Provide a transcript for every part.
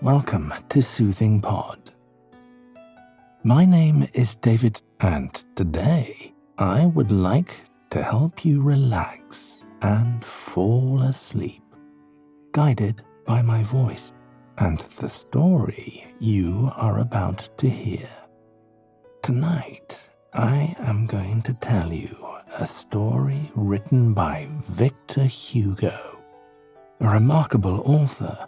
welcome to Soothing Pod. My name is David, and today I would like to help you relax and fall asleep, guided by my voice and the story you are about to hear. Tonight, I am going to tell you a story written by Victor Hugo, a remarkable author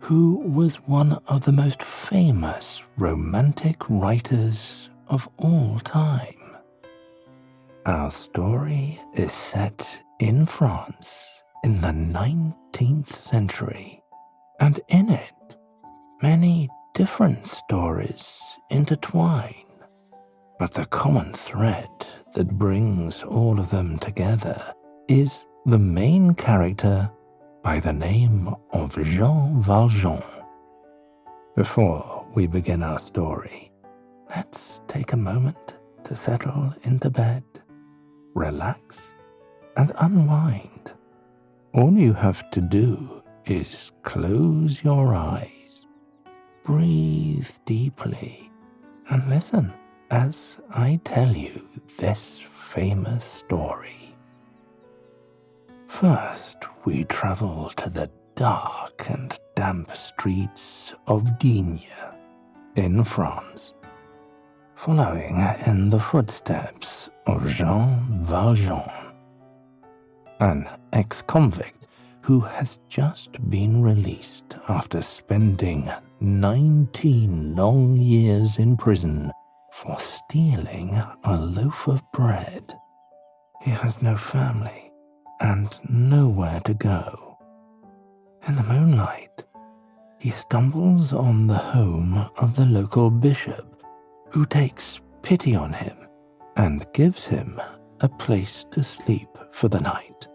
who was one of the most famous romantic writers of all time. Our story is set in France in the 19th century, and in it, many different stories intertwine. But the common thread that brings all of them together is the main character by the name of Jean Valjean. Before we begin our story, let's take a moment to settle into bed, relax, and unwind. All you have to do is close your eyes, breathe deeply, and listen as I tell you this famous story. First, we travel to the dark and damp streets of Digne in France, following in the footsteps of Jean Valjean, an ex-convict who has just been released after spending 19 long years in prison for stealing a loaf of bread. He has no family and nowhere to go. In the moonlight, he stumbles on the home of the local bishop, who takes pity on him and gives him a place to sleep for the night.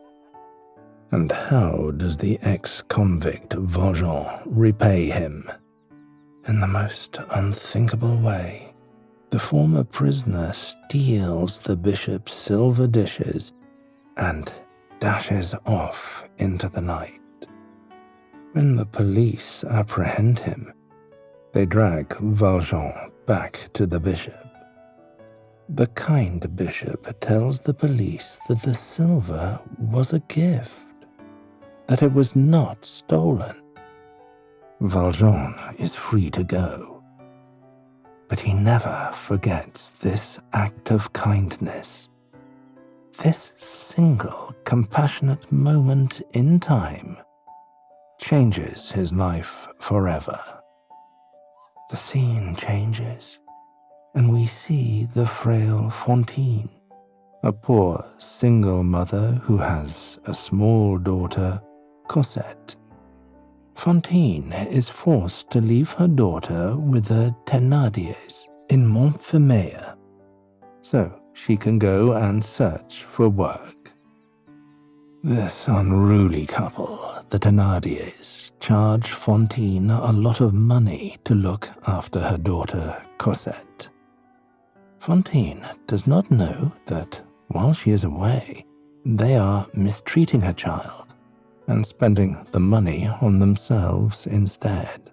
And how does the ex-convict Valjean repay him? In the most unthinkable way. The former prisoner steals the bishop's silver dishes and dashes off into the night. When the police apprehend him, they drag Valjean back to the bishop. The kind bishop tells the police that the silver was a gift, that it was not stolen. Valjean is free to go, but he never forgets this act of kindness. This single compassionate moment in time changes his life forever. The scene changes, and we see the frail Fantine, a poor single mother who has a small daughter, Cosette. Fantine is forced to leave her daughter with the Thénardiers in Montfermeil, so she can go and search for work. This unruly couple, the Thénardiers, charge Fantine a lot of money to look after her daughter Cosette. Fantine does not know that while she is away, they are mistreating her child and spending the money on themselves instead.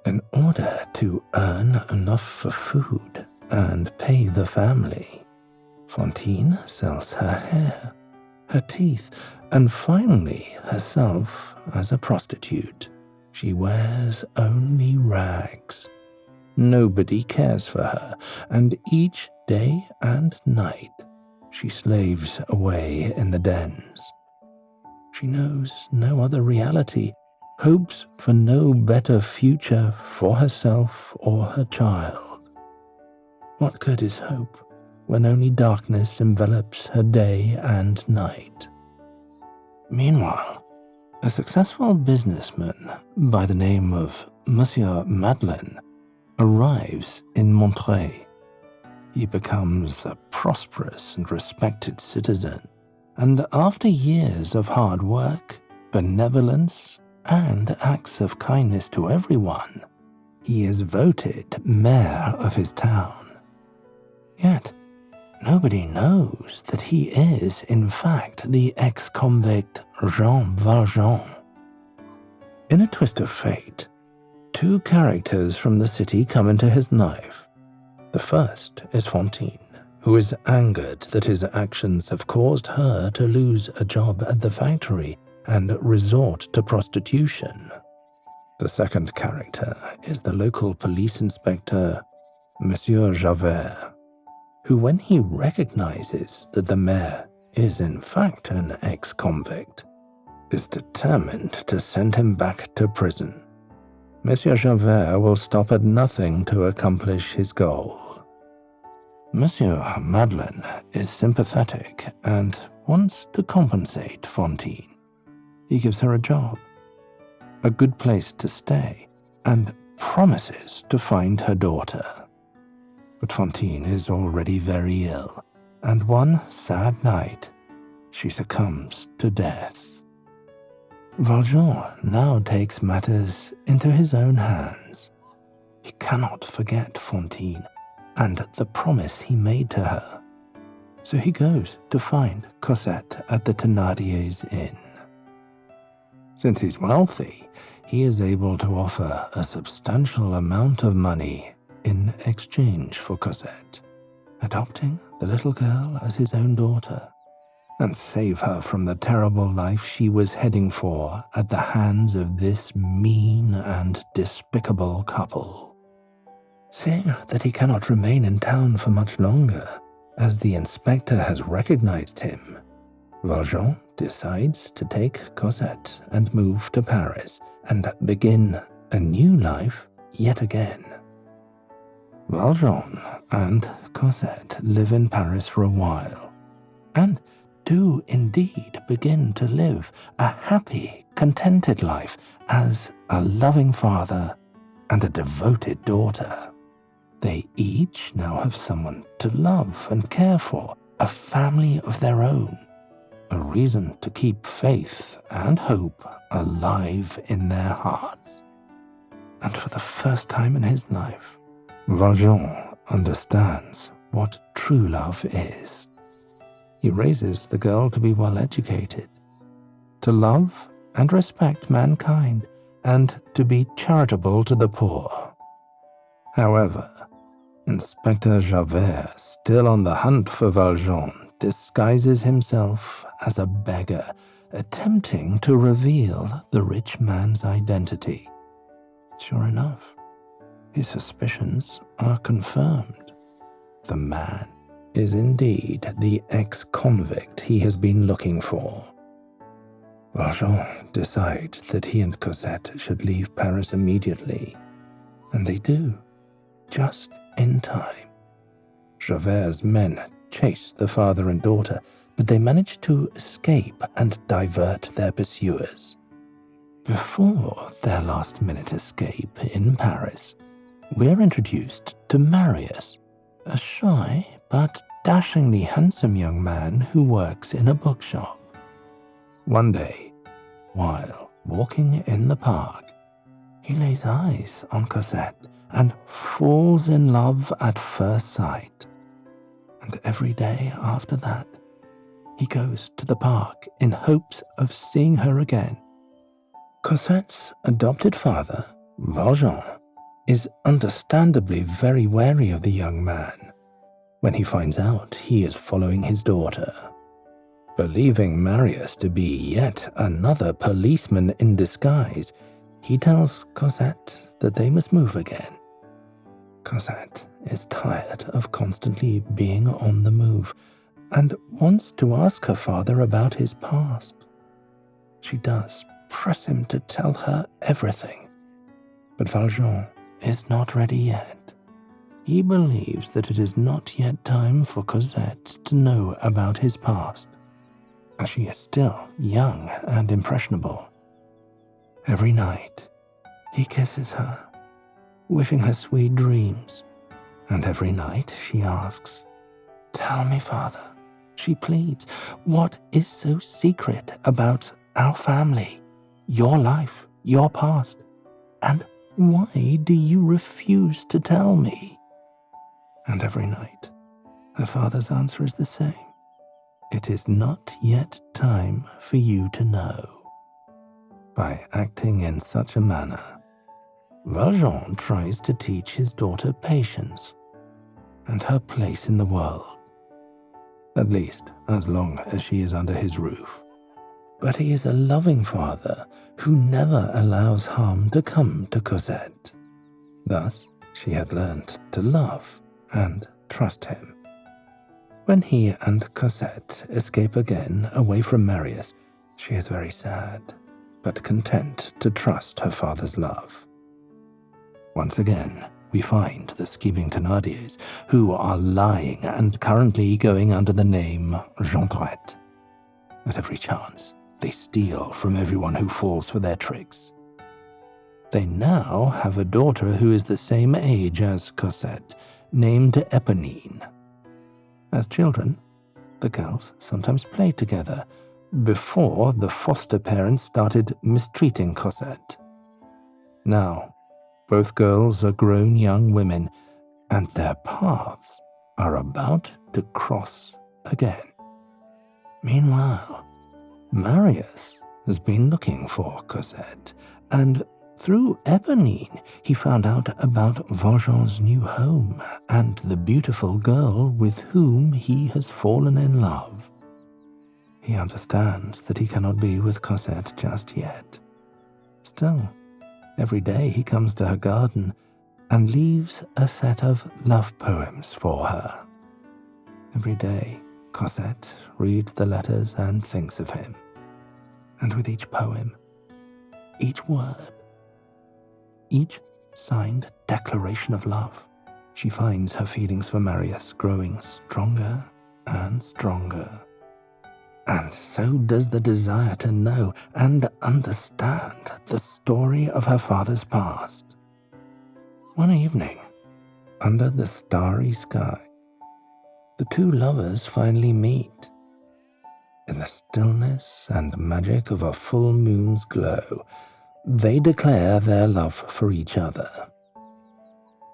In order to earn enough for food and pay the family, Fantine sells her hair, her teeth, and finally herself as a prostitute. She wears only rags. Nobody cares for her, and each day and night she slaves away in the dens. She knows no other reality, hopes for no better future for herself or her child. What good is hope when only darkness envelops her day and night? Meanwhile, a successful businessman by the name of Monsieur Madeleine arrives in Montreuil. He becomes a prosperous and respected citizen, and after years of hard work, benevolence, and acts of kindness to everyone, he is voted mayor of his town. Yet, nobody knows that he is, in fact, the ex-convict Jean Valjean. In a twist of fate, two characters from the city come into his life. The first is Fantine, who is angered that his actions have caused her to lose a job at the factory and resort to prostitution. The second character is the local police inspector, Monsieur Javert, who, when he recognizes that the mayor is in fact an ex-convict, is determined to send him back to prison. Monsieur Javert will stop at nothing to accomplish his goal. Monsieur Madeleine is sympathetic and wants to compensate Fantine. He gives her a job, a good place to stay, and promises to find her daughter. But Fantine is already very ill, and one sad night, she succumbs to death. Valjean now takes matters into his own hands. He cannot forget Fantine and the promise he made to her, so he goes to find Cosette at the Thénardiers' inn. Since he's wealthy, he is able to offer a substantial amount of money in exchange for Cosette, adopting the little girl as his own daughter, and save her from the terrible life she was heading for at the hands of this mean and despicable couple. Seeing that he cannot remain in town for much longer, as the inspector has recognized him, Valjean decides to take Cosette and move to Paris and begin a new life yet again. Valjean and Cosette live in Paris for a while, and do indeed begin to live a happy, contented life as a loving father and a devoted daughter. They each now have someone to love and care for, a family of their own, a reason to keep faith and hope alive in their hearts. And for the first time in his life, Valjean understands what true love is. He raises the girl to be well educated, to love and respect mankind, and to be charitable to the poor. However, Inspector Javert, still on the hunt for Valjean, disguises himself as a beggar, attempting to reveal the rich man's identity. Sure enough, his suspicions are confirmed. The man is indeed the ex-convict he has been looking for. Valjean decides that he and Cosette should leave Paris immediately, and they do, just in time. Javert's men chase the father and daughter, but they manage to escape and divert their pursuers. Before their last-minute escape in Paris, we're introduced to Marius, a shy but dashingly handsome young man who works in a bookshop. One day, while walking in the park, he lays eyes on Cosette and falls in love at first sight. And every day after that, he goes to the park in hopes of seeing her again. Cosette's adopted father, Valjean, is understandably very wary of the young man when he finds out he is following his daughter. Believing Marius to be yet another policeman in disguise, he tells Cosette that they must move again. Cosette is tired of constantly being on the move and wants to ask her father about his past. She does press him to tell her everything, but Valjean is not ready yet. He believes that it is not yet time for Cosette to know about his past, as she is still young and impressionable. Every night, he kisses her, wishing her sweet dreams, and every night she asks, "Tell me, father," she pleads, "what is so secret about our family, your life, your past, and why do you refuse to tell me?" And every night, her father's answer is the same. "It is not yet time for you to know." By acting in such a manner, Valjean tries to teach his daughter patience and her place in the world, at least as long as she is under his roof. But he is a loving father who never allows harm to come to Cosette. Thus, she had learned to love and trust him. When he and Cosette escape again away from Marius, she is very sad, but content to trust her father's love. Once again, we find the scheming Thénardiers, who are lying and currently going under the name Jondrette. At every chance, they steal from everyone who falls for their tricks. They now have a daughter who is the same age as Cosette, named Éponine. As children, the girls sometimes played together, before the foster parents started mistreating Cosette. Now, both girls are grown young women, and their paths are about to cross again. Meanwhile, Marius has been looking for Cosette, and through Éponine, he found out about Valjean's new home and the beautiful girl with whom he has fallen in love. He understands that he cannot be with Cosette just yet. Still, every day he comes to her garden and leaves a set of love poems for her. Every day, Cosette reads the letters and thinks of him. And with each poem, each word, each signed declaration of love, she finds her feelings for Marius growing stronger and stronger. And so does the desire to know and understand the story of her father's past. One evening, under the starry sky, the two lovers finally meet. In the stillness and magic of a full moon's glow, they declare their love for each other.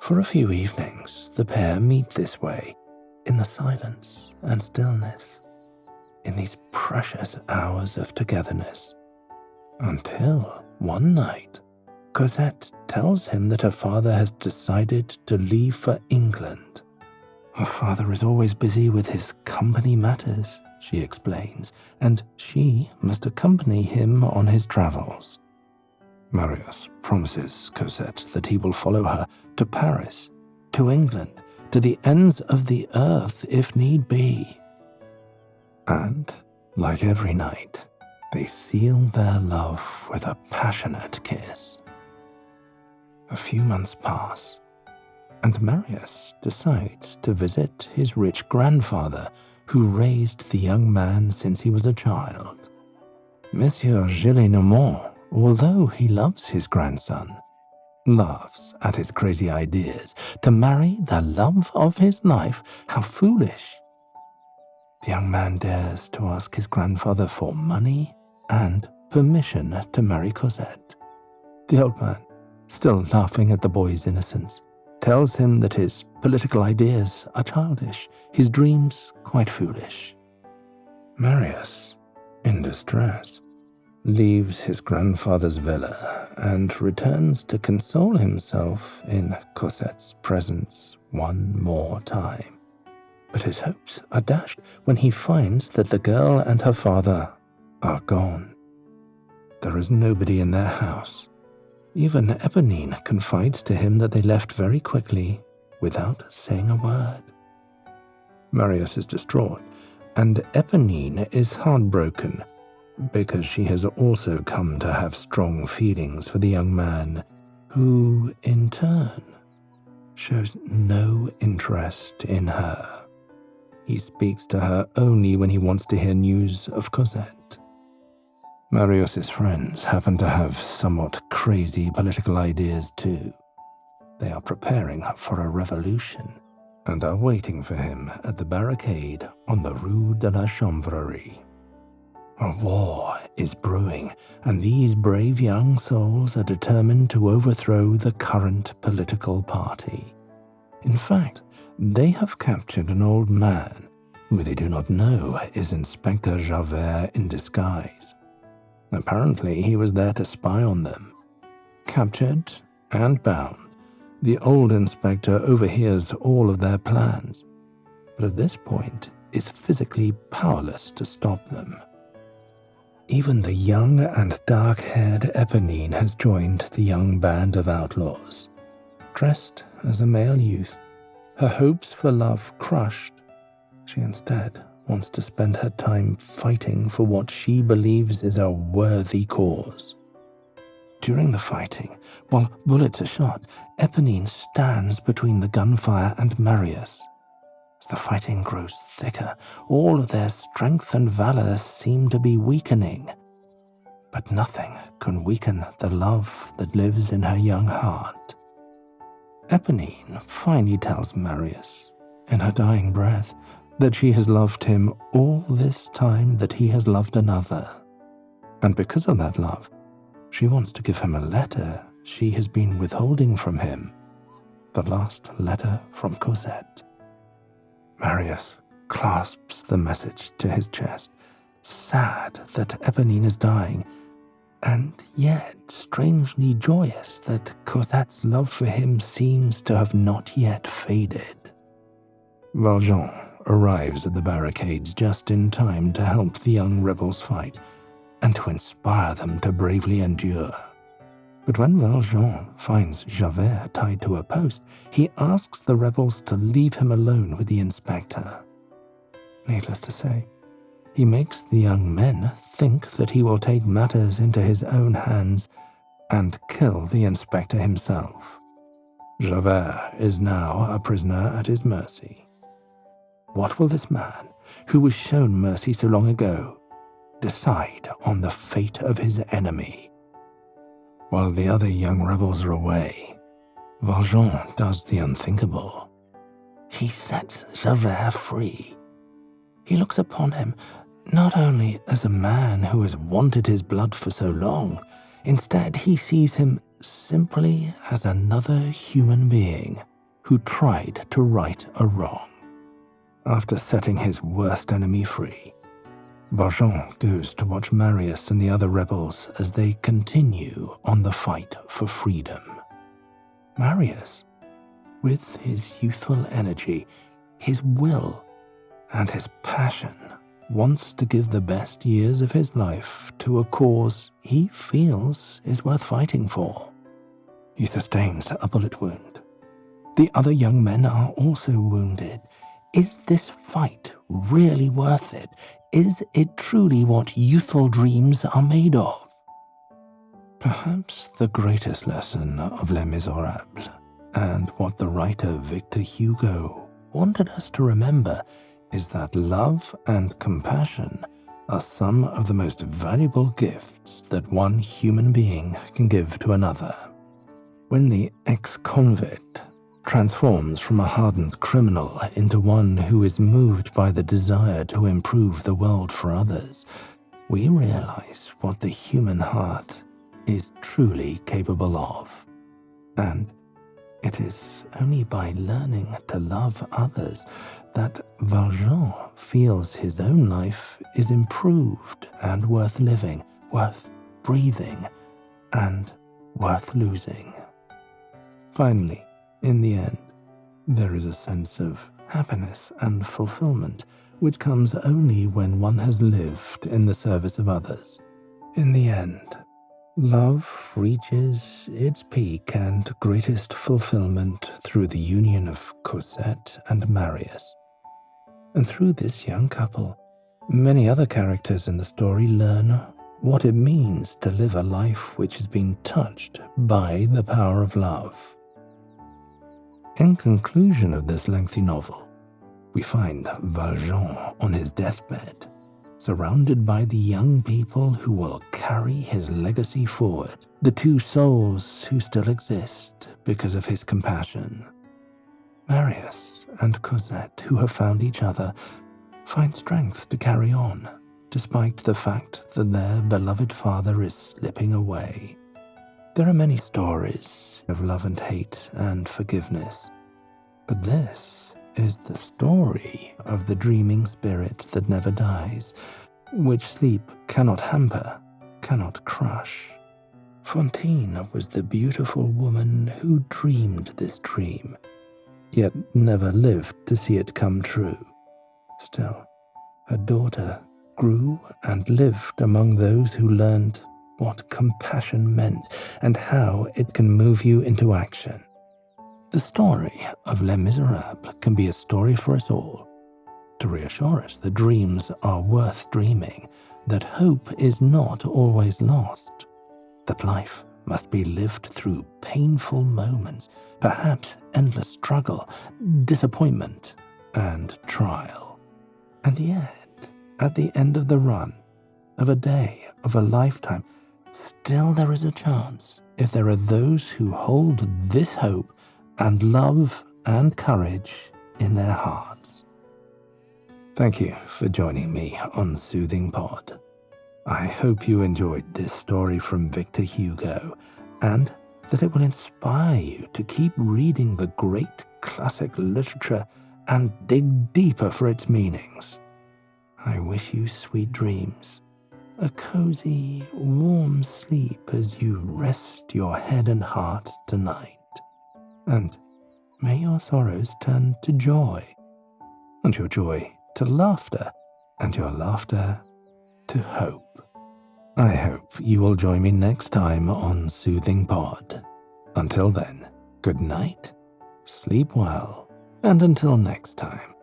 For a few evenings, the pair meet this way, in the silence and stillness, in these precious hours of togetherness, until one night, Cosette tells him that her father has decided to leave for England. Her father is always busy with his company matters, she explains, and she must accompany him on his travels. Marius promises Cosette that he will follow her to Paris, to England, to the ends of the earth if need be. And, like every night, they seal their love with a passionate kiss. A few months pass, and Marius decides to visit his rich grandfather, who raised the young man since he was a child. Monsieur Gillenormand, although he loves his grandson, laughs at his crazy ideas to marry the love of his life. How foolish! The young man dares to ask his grandfather for money and permission to marry Cosette. The old man, still laughing at the boy's innocence, tells him that his political ideas are childish, his dreams quite foolish. Marius, in distress, leaves his grandfather's villa and returns to console himself in Cosette's presence one more time. But his hopes are dashed when he finds that the girl and her father are gone. There is nobody in their house. Even Éponine confides to him that they left very quickly without saying a word. Marius is distraught, and Éponine is heartbroken because she has also come to have strong feelings for the young man, who, in turn, shows no interest in her. He speaks to her only when he wants to hear news of Cosette. Marius's friends happen to have somewhat crazy political ideas too. They are preparing for a revolution and are waiting for him at the barricade on the Rue de la Chanvrerie. A war is brewing, and these brave young souls are determined to overthrow the current political party. In fact, they have captured an old man, who they do not know is Inspector Javert in disguise. Apparently, he was there to spy on them. Captured and bound, the old inspector overhears all of their plans, but at this point is physically powerless to stop them. Even the young and dark-haired Eponine has joined the young band of outlaws. Dressed as a male youth, her hopes for love crushed, she instead wants to spend her time fighting for what she believes is a worthy cause. During the fighting, while bullets are shot, Eponine stands between the gunfire and Marius. As the fighting grows thicker, all of their strength and valor seem to be weakening. But nothing can weaken the love that lives in her young heart. Eponine finally tells Marius, in her dying breath, that she has loved him all this time that he has loved another. And because of that love, she wants to give him a letter she has been withholding from him, the last letter from Cosette. Marius clasps the message to his chest, sad that Eponine is dying, and yet strangely joyous that Cosette's love for him seems to have not yet faded. Valjean arrives at the barricades just in time to help the young rebels fight, and to inspire them to bravely endure. But when Valjean finds Javert tied to a post, he asks the rebels to leave him alone with the inspector. Needless to say, he makes the young men think that he will take matters into his own hands and kill the inspector himself. Javert is now a prisoner at his mercy. What will this man, who was shown mercy so long ago, decide on the fate of his enemy? While the other young rebels are away, Valjean does the unthinkable. He sets Javert free. He looks upon him not only as a man who has wanted his blood for so long, instead he sees him simply as another human being who tried to right a wrong. After setting his worst enemy free, Valjean goes to watch Marius and the other rebels as they continue on the fight for freedom. Marius, with his youthful energy, his will, and his passion, wants to give the best years of his life to a cause he feels is worth fighting for. He sustains a bullet wound. The other young men are also wounded. Is this fight really worth it? Is it truly what youthful dreams are made of? Perhaps the greatest lesson of Les Misérables, and what the writer Victor Hugo wanted us to remember, is that love and compassion are some of the most valuable gifts that one human being can give to another. When the ex-convict transforms from a hardened criminal into one who is moved by the desire to improve the world for others, we realize what the human heart is truly capable of. And it is only by learning to love others that Valjean feels his own life is improved and worth living, worth breathing, and worth losing. Finally, in the end, there is a sense of happiness and fulfillment which comes only when one has lived in the service of others. In the end, love reaches its peak and greatest fulfillment through the union of Cosette and Marius. And through this young couple, many other characters in the story learn what it means to live a life which has been touched by the power of love. In conclusion of this lengthy novel, we find Valjean on his deathbed, surrounded by the young people who will carry his legacy forward, the two souls who still exist because of his compassion. Marius and Cosette, who have found each other, find strength to carry on, despite the fact that their beloved father is slipping away. There are many stories of love and hate and forgiveness, but this is the story of the dreaming spirit that never dies, which sleep cannot hamper, cannot crush. Fantine was the beautiful woman who dreamed this dream, yet never lived to see it come true. Still, her daughter grew and lived among those who learned what compassion meant and how it can move you into action. The story of Les Misérables can be a story for us all, to reassure us that dreams are worth dreaming, that hope is not always lost, that life must be lived through painful moments, perhaps endless struggle, disappointment, and trial. And yet, at the end of the run, of a day, of a lifetime, still there is a chance if there are those who hold this hope and love and courage in their hearts. Thank you for joining me on Soothing Pod. I hope you enjoyed this story from Victor Hugo and that it will inspire you to keep reading the great classic literature and dig deeper for its meanings. I wish you sweet dreams, a cozy, warm sleep as you rest your head and heart tonight. And may your sorrows turn to joy, and your joy to laughter, and your laughter to hope. I hope you will join me next time on Soothing Pod. Until then, good night, sleep well, and until next time.